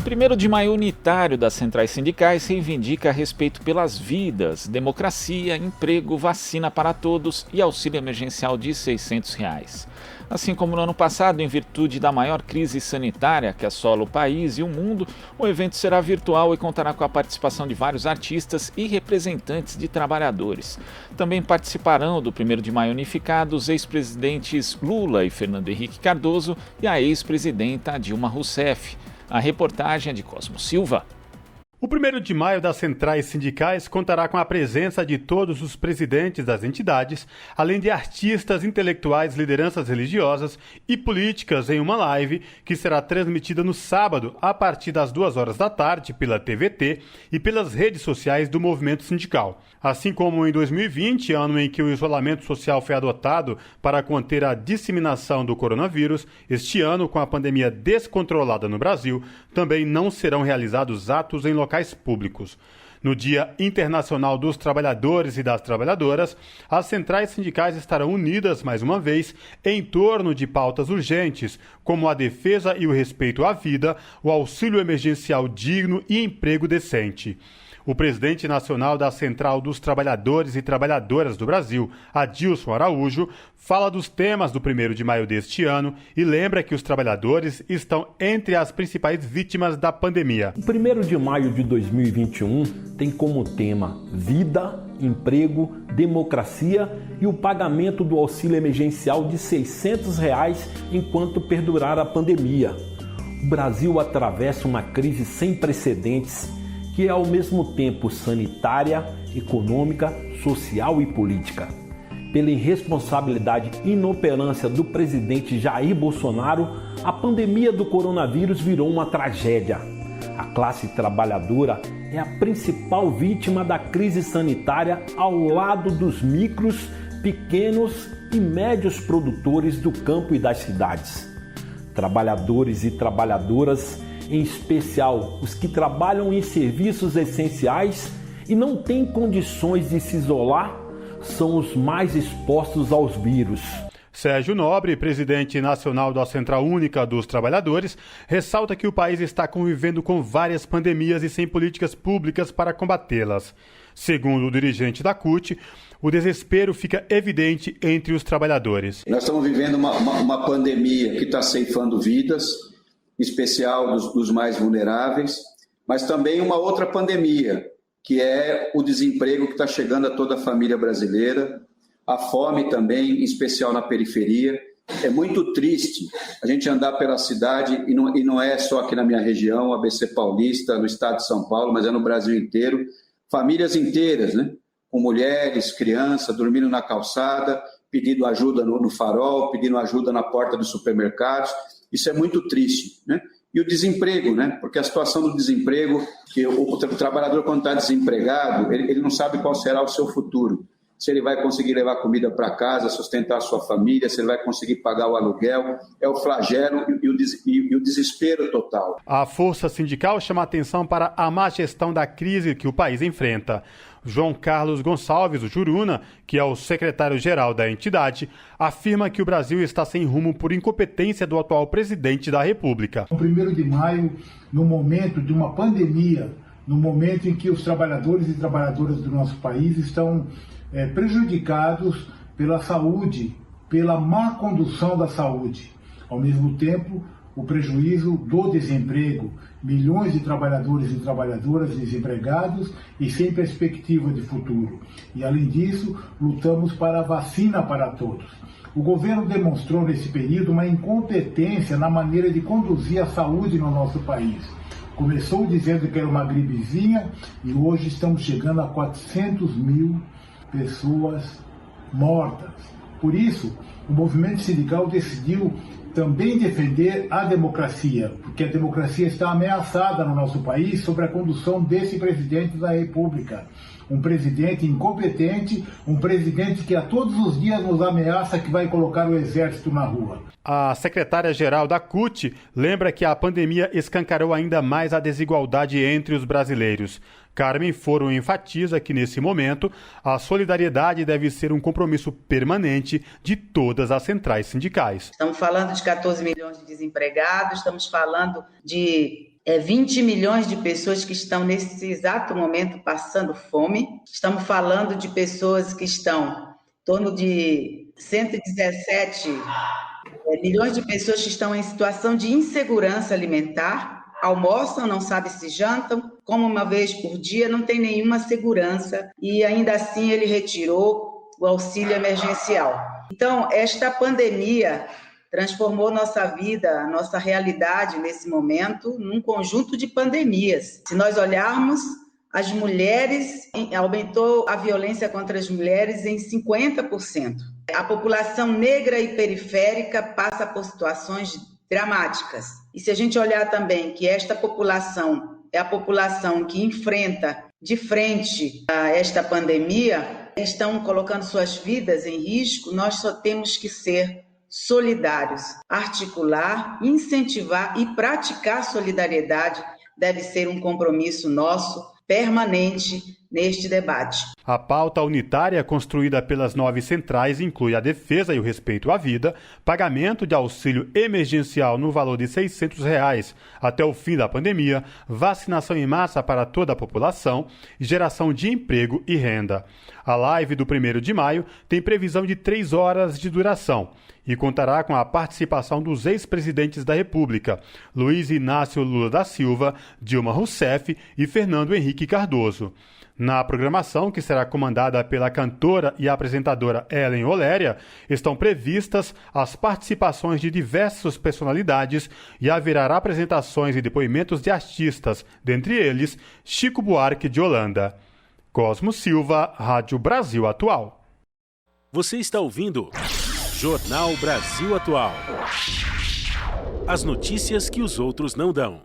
1º de maio unitário das centrais sindicais reivindica respeito pelas vidas, democracia, emprego, vacina para todos e auxílio emergencial de R$ 600. Assim como no ano passado, em virtude da maior crise sanitária que assola o país e o mundo, o evento será virtual e contará com a participação de vários artistas e representantes de trabalhadores. Também participarão do 1º de maio unificado os ex-presidentes Lula e Fernando Henrique Cardoso e a ex-presidenta Dilma Rousseff. A reportagem é de Cosmo Silva. O 1º de maio das centrais sindicais contará com a presença de todos os presidentes das entidades, além de artistas, intelectuais, lideranças religiosas e políticas em uma live que será transmitida no sábado a partir das 14h pela TVT e pelas redes sociais do movimento sindical. Assim como em 2020, ano em que o isolamento social foi adotado para conter a disseminação do coronavírus, este ano, com a pandemia descontrolada no Brasil, também não serão realizados atos em locais públicos. No Dia Internacional dos Trabalhadores e das Trabalhadoras, as centrais sindicais estarão unidas, mais uma vez, em torno de pautas urgentes, como a defesa e o respeito à vida, o auxílio emergencial digno e emprego decente. O presidente nacional da Central dos Trabalhadores e Trabalhadoras do Brasil, Adilson Araújo, fala dos temas do 1º de maio deste ano e lembra que os trabalhadores estão entre as principais vítimas da pandemia. O 1º de maio de 2021 tem como tema vida, emprego, democracia e o pagamento do auxílio emergencial de R$ 600 enquanto perdurar a pandemia. O Brasil atravessa uma crise sem precedentes que é ao mesmo tempo sanitária, econômica, social e política. Pela irresponsabilidade e inoperância do presidente Jair Bolsonaro, a pandemia do coronavírus virou uma tragédia. A classe trabalhadora é a principal vítima da crise sanitária ao lado dos micros, pequenos e médios produtores do campo e das cidades. Trabalhadores e trabalhadoras, em especial os que trabalham em serviços essenciais e não têm condições de se isolar, são os mais expostos aos vírus. Sérgio Nobre, presidente nacional da Central Única dos Trabalhadores, ressalta que o país está convivendo com várias pandemias e sem políticas públicas para combatê-las. Segundo o dirigente da CUT, o desespero fica evidente entre os trabalhadores. Nós estamos vivendo uma pandemia que está ceifando vidas, em especial dos mais vulneráveis, mas também uma outra pandemia, que é o desemprego que está chegando a toda a família brasileira, a fome também, em especial na periferia. É muito triste a gente andar pela cidade, e não é só aqui na minha região, ABC Paulista, no estado de São Paulo, mas é no Brasil inteiro, famílias inteiras, né? Com mulheres, crianças, dormindo na calçada, pedindo ajuda no farol, pedindo ajuda na porta dos supermercados. Isso é muito triste, né? E o desemprego, né? Porque a situação do desemprego, que o trabalhador, quando está desempregado, ele não sabe qual será o seu futuro. Se ele vai conseguir levar comida para casa, sustentar a sua família, se ele vai conseguir pagar o aluguel, é o flagelo e o desespero total. A força sindical chama atenção para a má gestão da crise que o país enfrenta. João Carlos Gonçalves, o Juruna, que é o secretário-geral da entidade, afirma que o Brasil está sem rumo por incompetência do atual presidente da República. No 1º de maio, no momento de uma pandemia, no momento em que os trabalhadores e trabalhadoras do nosso país estão prejudicados pela saúde, pela má condução da saúde. Ao mesmo tempo, o prejuízo do desemprego, milhões de trabalhadores e trabalhadoras desempregados e sem perspectiva de futuro. E, além disso, lutamos para a vacina para todos. O governo demonstrou nesse período uma incompetência na maneira de conduzir a saúde no nosso país. Começou dizendo que era uma gripezinha e hoje estamos chegando a 400 mil pessoas mortas. Por isso, o movimento sindical decidiu também defender a democracia, porque a democracia está ameaçada no nosso país sob a condução desse presidente da República. Um presidente incompetente, um presidente que a todos os dias nos ameaça que vai colocar o exército na rua. A secretária-geral da CUT lembra que a pandemia escancarou ainda mais a desigualdade entre os brasileiros. Carmen Foro enfatiza que, nesse momento, a solidariedade deve ser um compromisso permanente de todas as centrais sindicais. Estamos falando de 14 milhões de desempregados, estamos falando de 20 milhões de pessoas que estão nesse exato momento passando fome. Estamos falando de pessoas que estão em torno de 117 milhões de pessoas que estão em situação de insegurança alimentar, almoçam, não sabem se jantam, comem uma vez por dia, não tem nenhuma segurança e ainda assim ele retirou o auxílio emergencial. Então, esta pandemia transformou nossa vida, nossa realidade nesse momento num conjunto de pandemias. Se nós olharmos, as mulheres, aumentou a violência contra as mulheres em 50%. A população negra e periférica passa por situações dramáticas. E se a gente olhar também que esta população é a população que enfrenta de frente a esta pandemia, estão colocando suas vidas em risco, nós só temos que ser solidários, articular, incentivar e praticar solidariedade deve ser um compromisso nosso permanente neste debate. A pauta unitária construída pelas 9 centrais inclui a defesa e o respeito à vida, pagamento de auxílio emergencial no valor de R$ 600 até o fim da pandemia, vacinação em massa para toda a população e geração de emprego e renda. A live do 1º de maio tem previsão de 3 horas de duração e contará com a participação dos ex-presidentes da República, Luiz Inácio Lula da Silva, Dilma Rousseff e Fernando Henrique Cardoso. Na programação, que será comandada pela cantora e apresentadora Ellen Oléria, estão previstas as participações de diversas personalidades e haverá apresentações e depoimentos de artistas, dentre eles Chico Buarque de Holanda. Cosmo Silva, Rádio Brasil Atual. Você está ouvindo Jornal Brasil Atual. As notícias que os outros não dão.